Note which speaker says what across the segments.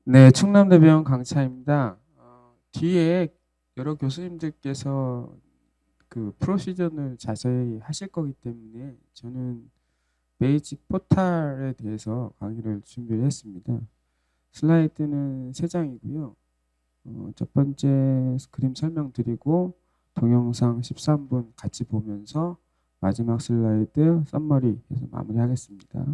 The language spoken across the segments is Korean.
Speaker 1: 네, 충남대병원 강차입니다. 뒤에 여러 교수님들께서 그 프로시저를 자세히 하실 거기 때문에 저는 베이직 포탈에 대해서 강의를 준비를 했습니다. 슬라이드는 3장이고요. 첫 번째 그림 설명드리고 동영상 13분 같이 보면서 마지막 슬라이드 썸머리 해서 마무리하겠습니다.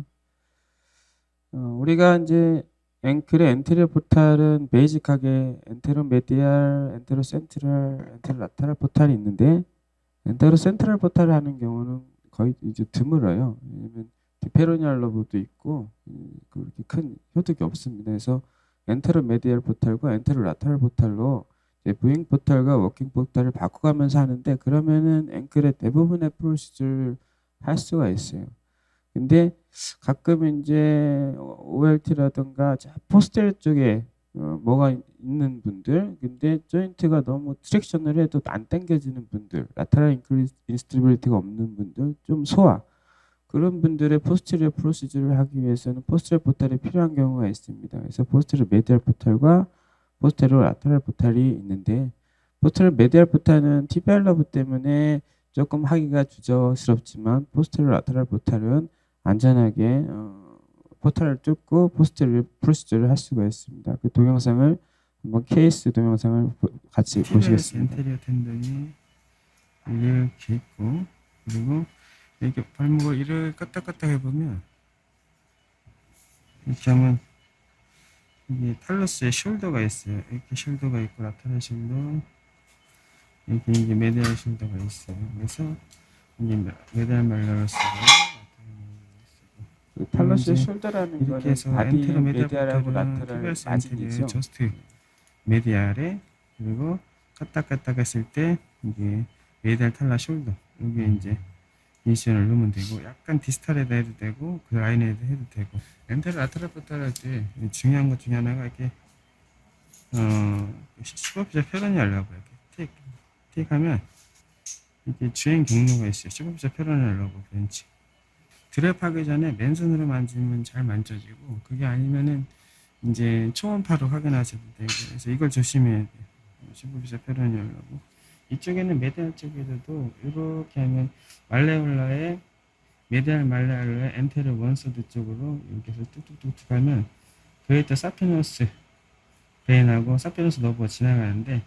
Speaker 1: 우리가 이제 앵클의 엔테리어 포탈은 베이직하게 엔테로 메디알, 엔테로 센트럴, 엔테로 라테랄 포탈이 있는데 엔테로 센트럴 포탈을 하는 경우는 거의 이제 드물어요. 왜냐면 디페로니알 러브도 있고 그렇게 큰 효득이 없습니다. 그래서 엔테로 메디알 포탈과 엔테로 라테랄 포탈로 이제 부잉 포탈과 워킹 포탈을 바꿔가면서 하는데 그러면은 앵클의 대부분의 프로시저를 할 수가 있어요. 근데 가끔 이제 OLT라든가 포스텔 쪽에 뭐가 있는 분들, 근데 조인트가 너무 트랙션을 해도 안 당겨지는 분들, 라테랄 인스트리빌리티가 없는 분들, 좀 소화 그런 분들의 포스terior 프로시저를 하기 위해서는 포스terior 포탈이 필요한 경우가 있습니다. 그래서 포스terior 메디얼 포탈과 포스terior 라테랄 포탈이 있는데 포스terior 메디얼 포탈은 티비알 러브 때문에 조금 하기가 주저스럽지만 포스terior 라테랄 포탈은 안전하게 포탈을 뚫고 포스terior 프로시저를 할 수가 있습니다. 그 동영상을 한번 케이스 동영상을 같이 보시겠습니다.
Speaker 2: 엔테리어 텐던이 이렇게 있고, 그리고 이렇게 발목을 이렇게 까딱까딱 해보면 이렇게 하면 이게 탈러스에 숄더가 있어요. 이렇게 숄더가 있고 라테랄 숄더, 이렇게 이제 메디얼 숄더가 있어요. 그래서 이게 메디얼 말라로스고
Speaker 1: 그
Speaker 2: 그리고
Speaker 1: 탈러스의
Speaker 2: 이제
Speaker 1: 숄더라는
Speaker 2: 이렇게
Speaker 1: 거는
Speaker 2: 해서
Speaker 1: 바디
Speaker 2: 엔테로 메디얼
Speaker 1: 메디알하고
Speaker 2: 포털은
Speaker 1: 라테랄
Speaker 2: TBS 엔테리어의
Speaker 1: 마진이죠.
Speaker 2: 저스트 메디알에, 그리고 까딱까딱 했을 때 이게 메디알 탈라 숄더, 여기 이제 인시전을 넣으면 되고, 약간 디스탈에다 해도 되고 그 라인에도 해도 되고. 엔테로 라테랄 포털 할 때 중요한 것 중에 하나가 이렇게 슈퍼피셜 페러니알 러브, 이렇게 틱 하면 이렇게 주행 경로가 있어요. 슈퍼피셜 페러니알 러브 벤치. 드랩하기 전에 맨손으로 만지면 잘 만져지고, 그게 아니면은 이제 초음파로 확인하셔도 되고, 그래서 이걸 조심해야 돼요. 슈퍼피셜 페러니얼 러브. 이쪽에는 메디알 쪽에서도 이렇게 하면 말레올라의 메디알 말레올라의 엔테르 원서드 쪽으로 이렇게 해서 뚝뚝뚝뚝 하면 그레이터 사피노스 베인하고 사피노스 너브가 지나가는데,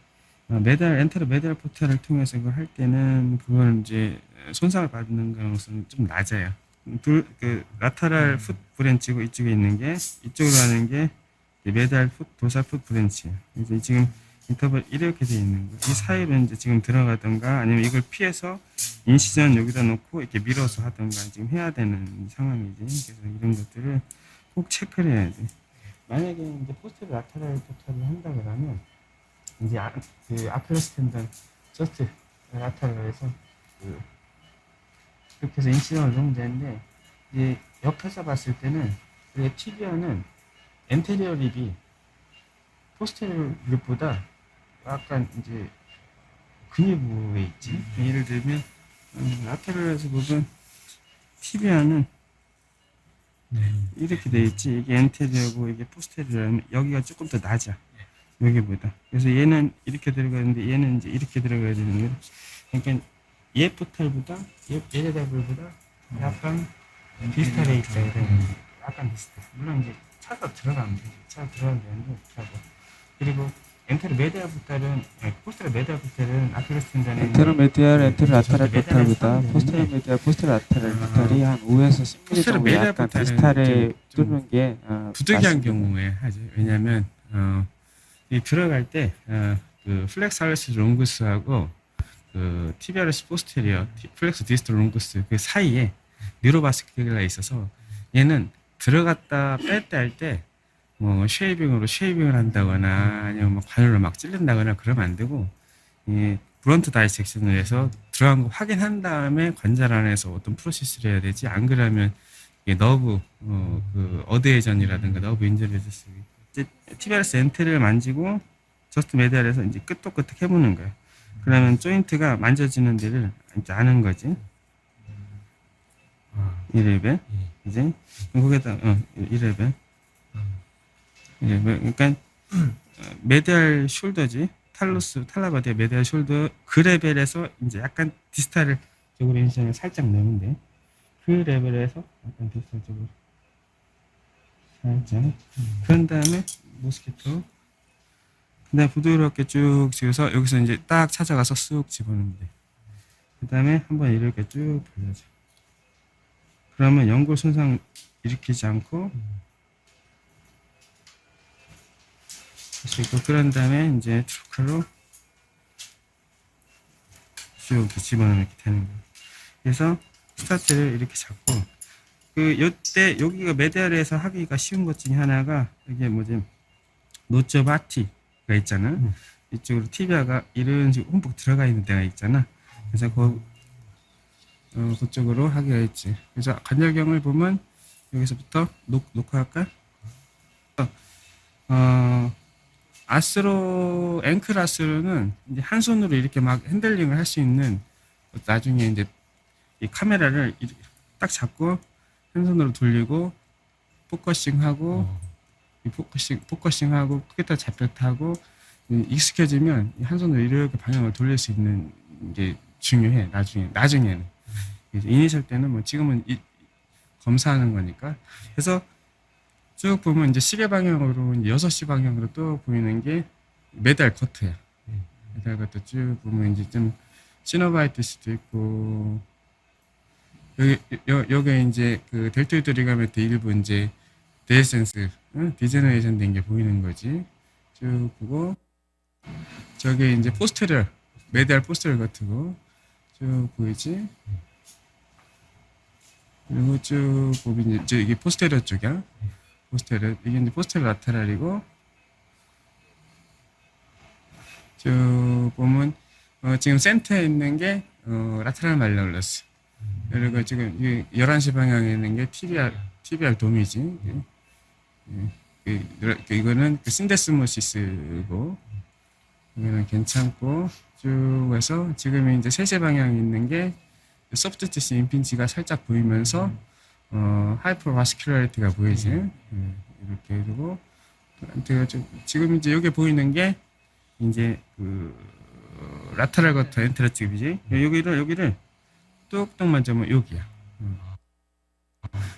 Speaker 2: 메달 엔테르 메달 포탈을 통해서 그걸 할 때는 그걸 이제 손상을 받는 가능성이 좀 낮아요. 그 라타랄 풋 브랜치고 이쪽에 있는 게, 이쪽으로 하는 게 메달 풋 도살 풋 브랜치예요. 그래서 지금 인터벌 이렇게 돼 있는 거. 이 사이로 이제 지금 들어가던가 아니면 이걸 피해서 인시전 여기다 놓고 이렇게 밀어서 하던가 지금 해야 되는 상황이지. 그래서 이런 것들을 꼭 체크를 해야 돼. 만약에 이제 포스트 라테랄 포탈을 한다 그러면 이제 그 아킬레스 텐던 저스트 라테랄에서 그 이렇게 해서 인시전을 넣으면 되는데, 이제 옆에서 봤을 때는 우리 티비아는 엔테리어 립이 포스테리어 립보다 약간 이제 근육부에 있지. 예를 들면 라테랄에서 보면 티비아는 이렇게 돼 있지. 이게 엔테리어고 이게 포스테리어는 여기가 조금 더 낮아. 여기보다. 그래서 얘는 이렇게 들어가는데 얘는 이제 이렇게 들어가야 되는 거예요. 그러니까 얘 포탈보다 얘네들보다 약간 디스탈에 있어야 돼. 약간 디스탈. 물론 이제 차가 들어가면 돼. 차가 들어가면 되는데 차가. 그리고 엔테르 메디아 포탈은 포스터 메디아 포탈은 아킬레스
Speaker 1: 엔테로
Speaker 2: 텐단에
Speaker 1: 메디알,
Speaker 2: 그
Speaker 1: 엔테로 라테랄
Speaker 2: 메달에서
Speaker 1: 포탈보다
Speaker 2: 하면
Speaker 1: 포스테로
Speaker 2: 되는데,
Speaker 1: 메디알, 포스테로 라테랄 포탈이 한 5에서 10mm
Speaker 2: 포스터
Speaker 1: 정도
Speaker 2: 메디아
Speaker 1: 약간
Speaker 2: 포탈은
Speaker 1: 디스탈에
Speaker 2: 좀
Speaker 1: 뚫는 게
Speaker 2: 부득이한
Speaker 1: 맞습니다.
Speaker 2: 경우에 하죠. 왜냐하면 이 들어갈 때 그 플렉스 알레스 롱구스하고 그 TBRS 포스테리어, 플렉스 디스트 롱구스 그 사이에 뉴로바스큘라가 있어서, 얘는 들어갔다 뺄 때 할 때 뭐 쉐이빙을 한다거나 아니면 뭐 바늘로 막 찌른다거나 그러면 안 되고, 이 브런트 다이섹션을 해서 들어간 거 확인한 다음에 관절 안에서 어떤 프로세스를 해야 되지. 안 그러면 이게 너브 그 어드헤전이라든가 너브 인저리를 줄 수 있고, 이제 TBRS 엔트를 만지고 저스트 메디알에서 이제 끄떡끄떡 해보는 거예요. 그러면 조인트가 만져지는 데를 이제 아는 거지. 이 레벨 이제 거기다 이 레벨 이제 그러니까 메디얼 숄더지 탈라버드의 메디얼 숄더 그 레벨에서 이제 약간 디스탈 쪽으로 인션을 살짝 넣는데 그 레벨에서 약간 디스탈 쪽으로 살짝 그런 다음에 모스키토 그다음에 부드럽게 쭉 집어서 여기서 이제 딱 찾아가서 쑥 집어넣으면 돼. 그 다음에 한번 이렇게 쭉 돌려줘. 그러면 연골 손상 일으키지 않고 할 수 있고 그런 다음에 이제 트루칼로 쭉 이렇게 집어넣으면 이렇게 되는 거예요. 그래서 스타트를 이렇게 잡고 그 요때 여기가 메디알에서 하기가 쉬운 것 중에 하나가 이게 뭐지 노조 바티가 있잖아. 이쪽으로 티비아가 이런 식으로 흠뻑 들어가 있는 데가 있잖아. 그래서 그쪽으로 하기가 있지. 그래서 간절경을 보면 여기서부터 녹화할까? 앵클 아스로는 이제 한 손으로 이렇게 막 핸들링을 할 수 있는 나중에 이제 이 카메라를 딱 잡고 한 손으로 돌리고 포커싱하고 포커싱하고 크게다 잡혔하고 익숙해지면 한 손으로 이렇게 방향을 돌릴 수 있는 게 중요해. 나중에는 이니셜 때는 뭐 지금은 검사하는 거니까. 그래서 쭉 보면 이제 시계 방향으로 6시 방향으로 또 보이는 게 메달 커트야. 메달 커트 쭉 보면 이제 좀 시노바이티스도 있고 여기 이제 그 델토이드 리가멘트 일부 이제 데센스 디제너레이션 된 게 보이는 거지. 쭉 보고 저기 이제 포스테리얼 메달 포스테리얼 같은 거 쭉 보이지. 그리고 쭉 보면 이제 이게 포스테리얼 쪽이야. 포스테리얼 이게 이제 포스테리얼 라테랄이고 쭉 보면 지금 센터에 있는 게 라테랄 말레올러스. 그리고 지금 11시 방향에 있는 게 TBR 도미지. 이거는 그 신데스모시스고 이거는 괜찮고 쭉 해서 지금 이제 3시 방향에 있는 게 소프트 티슈 임핀지가 살짝 보이면서 하이퍼바스큘라리티가 보이지. 이렇게 그리고 지금 이제 여기 보이는 게 이제 그 라테랄 거터 엔테라집이지. 여기를 뚝뚝 만져면 여기야.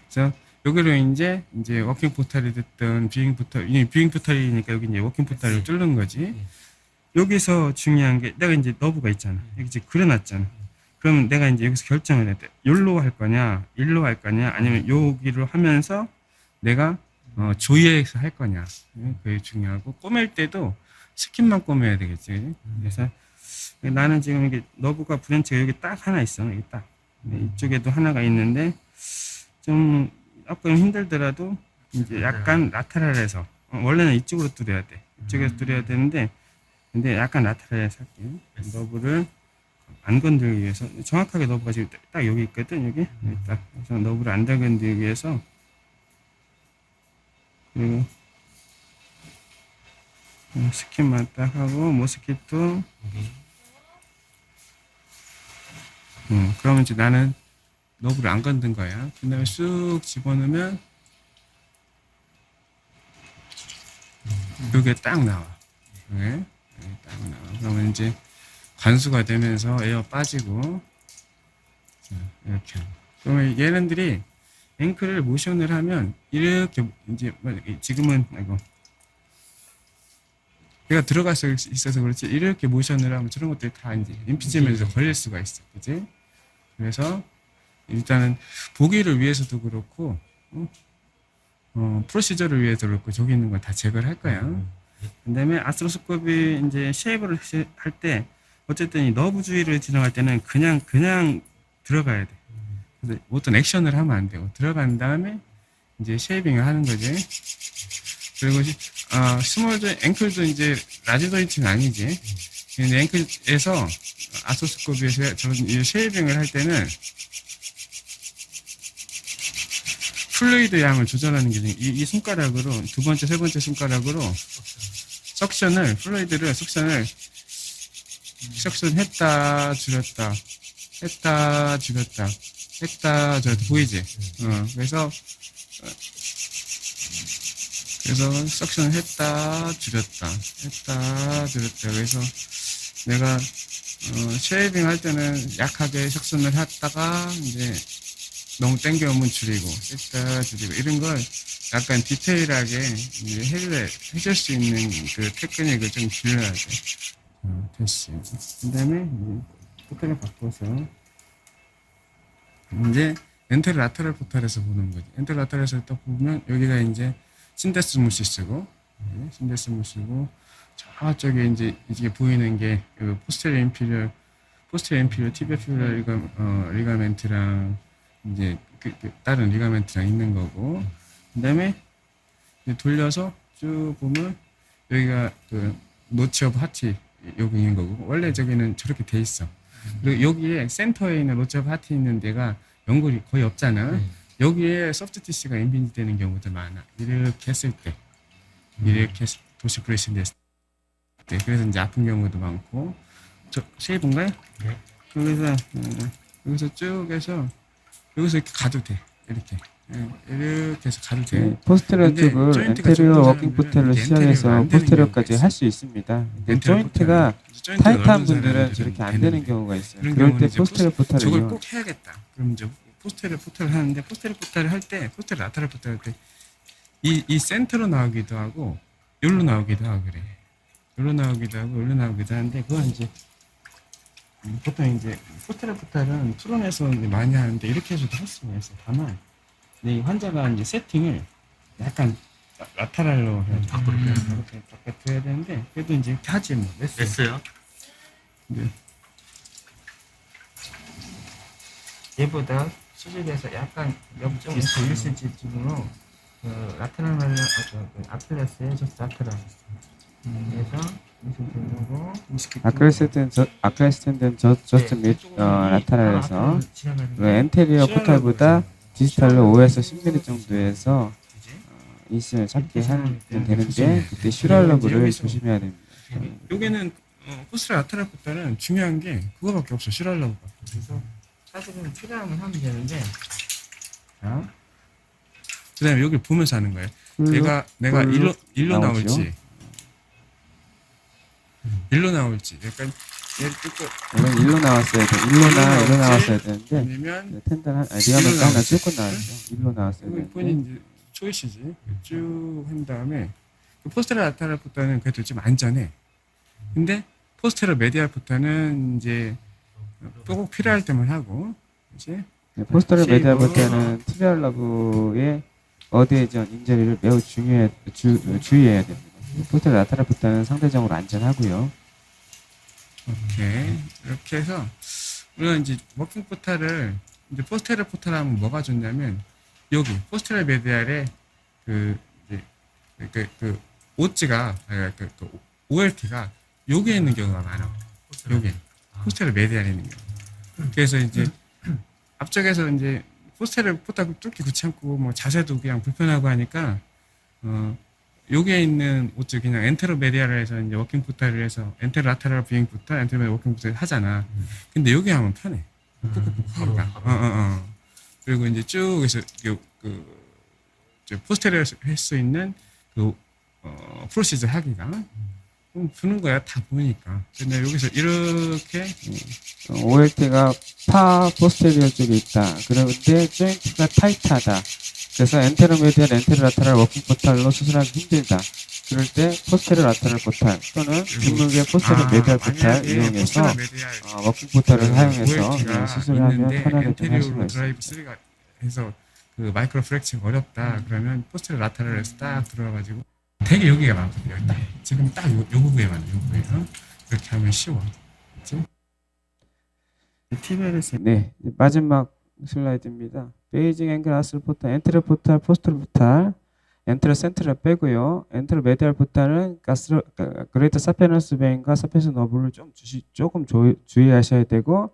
Speaker 2: 그래서 여기로 이제 워킹 포탈이 됐던 뷰잉 포탈이니까 여기 이제 워킹 포탈을 뚫는 거지. 여기서 중요한 게 내가 이제 너브가 있잖아. 여기 이제 그려놨잖아. 그러면 내가 이제 여기서 결정을 해야 돼. 여기로 할 거냐, 일로 할 거냐, 아니면 여기로 하면서 내가 조이에서 할 거냐. 그게 중요하고 꼬맬 때도 스킨만 꼬매야 되겠지. 그래서 나는 지금 이게 너브가 브랜치가 여기 딱 하나 있어. 여기 딱. 이쪽에도 하나가 있는데 좀 조금 힘들더라도 이제 약간 라테랄해서 원래는 이쪽으로 뚫어야 돼. 이쪽에서 뚫어야 되는데 근데 약간 라테랄해서 할게. 너브를 안 건들기 위해서 정확하게 너브가 지금 딱 여기 있거든. 여기 딱 그래서 너브를 안 건들기 위해서 그리고 스킨만 딱 하고 모스키토 그러면 이제 나는 너브를 안 건든 거야. 그 다음에 쑥 집어넣으면 여기에 딱 나와. 네? 딱 나와. 그러면 이제 관수가 되면서 에어 빠지고 이렇게. 그러면 얘네들이 앵클을 모션을 하면 이렇게 이제 지금은 내가 들어갈 수 있어서 그렇지 이렇게 모션을 하면 저런 것들이 다 이제 임피지먼트에서 걸릴 수가 있어. 그지? 그래서 일단은 보기를 위해서도 그렇고 프로시저를 위해서도 그렇고 저기 있는 걸 다 제거를 할 거야. 그다음에 아스트로스코피 이제 쉐이브를 할 때 어쨌든 이 너브 주위를 지나갈 때는 그냥 들어가야 돼. 그래서 어떤 액션을 하면 안 되고 들어간 다음에 이제 쉐이빙을 하는 거지. 그리고 스몰 앵클도 이제 라지 조인트는 아니지. 근데 앵클에서 아스트로스코피에서 저런 쉐이빙을 할 때는 플루이드 양을 조절하는 게 이 손가락으로 두 번째, 세 번째 손가락으로 플루이드를 석션을 했다 줄였다 했다 줄였다 했다 줄였다 보이지? 그래서 그래서 석션을 했다 줄였다 했다 줄였다. 그래서 내가 쉐이빙 할 때는 약하게 석션을 했다가 이제 너무 땡겨오면 줄이고 했다 줄이고 이런 걸 약간 디테일하게 이제 해줄 수 있는 그 테크닉을 좀 길러야 돼. 됐어요. 그 다음에 포탈을 바꿔서 이제 엔테르 라테랄 포탈에서 보는 거지. 엔테르 라테랄에서 딱 보면 여기가 이제 신데스 무시스고 신데스 무시고 저쪽에 이제 이게 보이는 게 포스테리어 인피리어 티비얼 리가멘트랑 이제 그 다른 리가멘트랑 있는 거고, 그다음에 이제 돌려서 쭉 보면 여기가 그 노치 오브 하티 여기 있는 거고, 원래 저기는 저렇게 돼 있어. 그리고 여기에 센터에 있는 노치 오브 하티 있는 데가 연골이 거의 없잖아. 여기에 소프트 티슈가 임빈지 되는 경우도 많아. 이렇게 했을 때, 이렇게 도시 브레이싱 됐을 때, 그래서 이제 아픈 경우도 많고. 저 쉐이브인가요?
Speaker 3: 네.
Speaker 2: 여기서 쭉 해서 여기서 이렇게 가도 돼. 이렇게. 이렇게 해서 가도 돼.
Speaker 1: 네, 포스테리어
Speaker 2: 근데
Speaker 1: 쪽을
Speaker 2: 조인트가
Speaker 1: 엔테리어
Speaker 2: 좁은
Speaker 1: 워킹
Speaker 2: 사람들은
Speaker 1: 포텔로
Speaker 2: 이렇게
Speaker 1: 시작해서
Speaker 2: 엔테리어가 안 되는
Speaker 1: 포스테리어까지
Speaker 2: 경우가
Speaker 1: 할 수 있습니다. 근데
Speaker 2: 엔테리어
Speaker 1: 조인트가
Speaker 2: 포탈은. 조인트가
Speaker 1: 타이트한
Speaker 2: 넓은
Speaker 1: 분들은
Speaker 2: 사람들은
Speaker 1: 저렇게 안
Speaker 2: 되는데.
Speaker 1: 되는 경우가 있어요.
Speaker 2: 그런
Speaker 1: 그럴 때
Speaker 2: 경우는 이제
Speaker 1: 포스테리어 포탈을
Speaker 2: 저걸
Speaker 1: 이용.
Speaker 2: 꼭 해야겠다. 그럼 이제 포스테리어 포탈을 하는데 포스테리어 포탈을 할 때 포스테리어 라테랄 포탈 할 때 이 센터로 나오기도 하고 여기로 나오기도 하고 그래. 여기로 나오기도 하고 여기로 나오기도 하는데 그건 이제 보통 이제 포스테리어 포탈은 투론에서 많이 하는데 이렇게 해서도 할 수가 있어. 다만 이 환자가 이제 세팅을 약간 라테랄로 해야 돼. 이렇게 바꿔줘야 되는데 그래도 이제 이렇게 하지 뭐.
Speaker 3: 됐어요?
Speaker 2: 네. 얘보다 수직에서 약간 0.1cm쯤으로 그 라테랄 말려 아킬레스의 저스 라테랄 그래서 이렇게
Speaker 1: 아크레스텐은 저스트 및 라테랄에서 그 엔테리어 포탈보다 디지털로 5에서 10mm 정도에서 인심을 찾게 하면 되는데 그때 슈랄러브를 조심해야 됩니다.
Speaker 2: 여기는 포스라 라테랄 포탈은 중요한 게 그거밖에 없어. 슈랄러브가. 그래서 사실은 필요하면 하면 되는데 그 다음에 여기 보면서 하는 거예요. 내가 일로 나올지 일로 나올지 약간 얘를 뜯고
Speaker 1: 원래 일로 나왔어야 돼. 일로 나왔어야 되는데
Speaker 2: 아니면
Speaker 1: 텐단 리가멘트 하나 뚫고 나왔죠. 일로 나왔어야
Speaker 2: 이건
Speaker 1: 되는데
Speaker 2: 본인 이제 초이스지. 쭉 한 다음에 그 포스테라 라테랄 포탈은 그래도 좀 안전해. 근데 포스테라 메디알 포탈은 이제 꼭 필요할 때만 하고 이제
Speaker 1: 포스터를 매대할 때는 티비알러브의 어드헤전 인저리를 매우 주의해야 됩니다. 포스터를 나타날 때는 상대적으로 안전하고요.
Speaker 2: 오케이 이렇게 해서 물론 이제 워킹 포탈을 이제 포스테라 포탈하면 뭐가 좋냐면 여기 포스테라 메디알에 그 이제 그 오츠가 그 OLT가 여기에 있는 경우가 많아. 여기 포스테라 메디알에 있는 경우. 그래서 이제 앞쪽에서 이제 포스테를 포탈 뚫기 귀찮고 뭐 자세도 그냥 불편하고 하니까 여기에 있는 오츠 그냥 엔테로 메디아를 해서 이제 워킹 포탈을 해서 엔테로 라테랄 비행 포탈, 엔테로 메디아 워킹 포탈 하잖아. 근데 여기 하면 편해. 그리고 이제 쭉 해서 포스테를 할 수 있는 그 프로시저 하기가 부는 거야 다 보이니까. 근데 여기서 이렇게
Speaker 1: OLT가 파 포스테리어 쪽에 있다. 그런데 조인트가 타이트하다. 그래서 엔테로메디알, 엔테로라테랄 워킹 포탈로 수술하기 힘들다. 그럴 때 포스테리어 라테랄 포탈 또는 뒷목의 포스테리어 메디알 포탈 이용해서 워킹 포탈을 사용해서 수술하면 편하게 좀 할 수가
Speaker 2: 엔테리오로 드라이브
Speaker 1: 있습니다.
Speaker 2: 3가 해서 그 마이크로 프랙처가 어렵다 그러면 포스테리어 라테랄에서 딱 들어가지고 되게 여기가 많거든요. 여기 딱 지금 딱 요 부분에 많아요. 요 부분에 이렇게 하면 쉬워. 그렇지? TVL에서
Speaker 1: 네, 마지막 슬라이드입니다. 베이징 앵글 아슬 포탈, 엔테로 포탈, 포스터 포탈, 엔테로 센트럴 빼고요. 엔테로 메디알 포탈은 그레이터 사페너스 베인과 사페너스 너브를 조금 주의하셔야 되고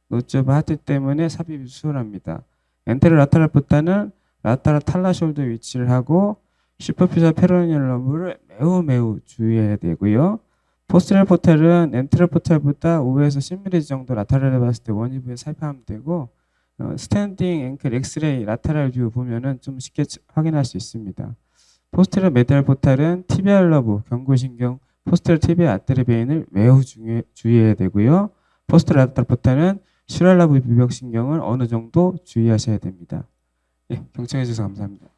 Speaker 1: 노츠브 하트 때문에 삽입이 수월합니다. 엔테로 라테랄 포탈은 라테랄 탈라 숄더 위치를 하고 슈퍼피자 페로니얼 너브를 매우 주의해야 되고요. 포스터럴 포탈은 엔테럴 포탈보다 5에서 10mm 정도 라테랄을 봤을 때 원위부에 살펴하면 되고 스탠딩 앵클 엑스레이 라테랄 뷰 보면은 좀 쉽게 확인할 수 있습니다. 포스테리어 메디알 포탈은 티비알 러브, 경고신경, 포스테리어 티비아 아테리 베인을 매우 주의해야 되고요. 포스테리어 라테랄 포탈은 슈랄 러브 비벽신경을 어느 정도 주의하셔야 됩니다. 예, 경청해 주셔서 감사합니다.